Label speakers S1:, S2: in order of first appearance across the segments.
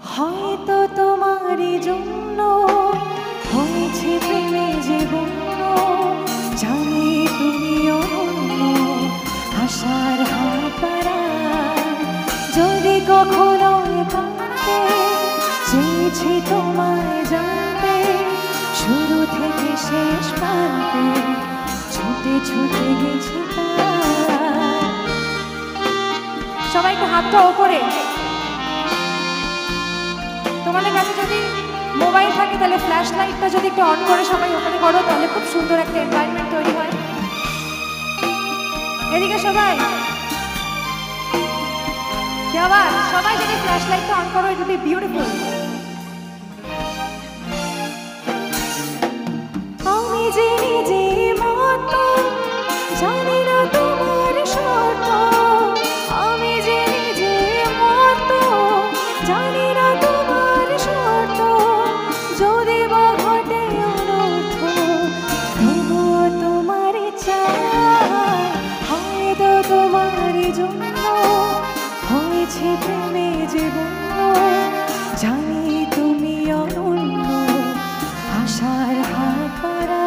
S1: হয়তো তোমারই জন্য হয়েছে প্রেমে জীবন, জানি তুমি অনন্য আশার হাত বাড়ায়। যদি কখনো একান্তে চেয়েছি তোমায় জানতে, শুরু থেকে শেষ প্রান্তে ছুটে ছুটে গেছি তাই। সবাই একটু হাতটা ওপরে। তোমাদের কাছে যদি মোবাইল থাকে তাহলে ফ্ল্যাশ লাইটটা যদি একটু অন করে সবাই ওখানে করো, তাহলে খুব সুন্দর একটা এনভায়রনমেন্ট তৈরি হয়। এদিকে সবাই কি আবার সবাই যদি ফ্ল্যাশ লাইটটা অন করো, ইট উইল বি বিউটিফুল। আমি যে নিজে মতো জানি না তোমার শর্ত, আমি যে নিজে মতো জানি না তোমার শর্ত। যদি বা ঘটে অনর্থ তবুও তোমার চাই, হয়তো তোমারই জন্য হয়েছে প্রেমে জীবন, জানি তুমি অনন্য আশার হাত বাড়ায়।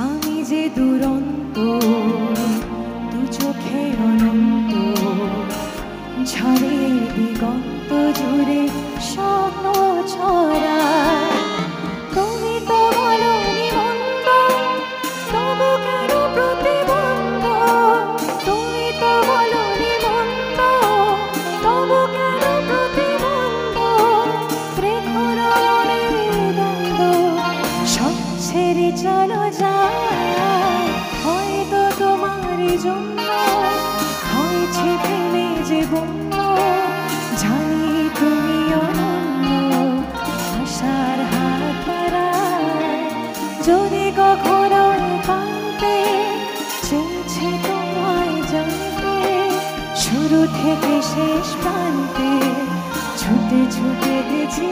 S1: আমি যে দুরন্ত দু চোখে অনন্ত, ঝড়ের দিগন্ত জুড়ে স্বপ্ন ছড়ায়। তুমি তো বলোনি মন্দ, তবু কেন প্রতিবন্ধ? তুমি তো বলোনি মন্দ, তবু কেন প্রতিবন্ধ? রেখো না মনে দ্বন্দ্ব, সব ছেড়ে চলো যায়। হয়তো তোমারই জন্য হয়েছে প্রেমে জীবন, জানি তুমি অনন্য আশার হাত বাড়ায়। যদি কখনো একান্তে চেয়েছি তোমায় জানতে, শুরু থেকে শেষ প্রান্তে ছুটে ছুটে গেছি।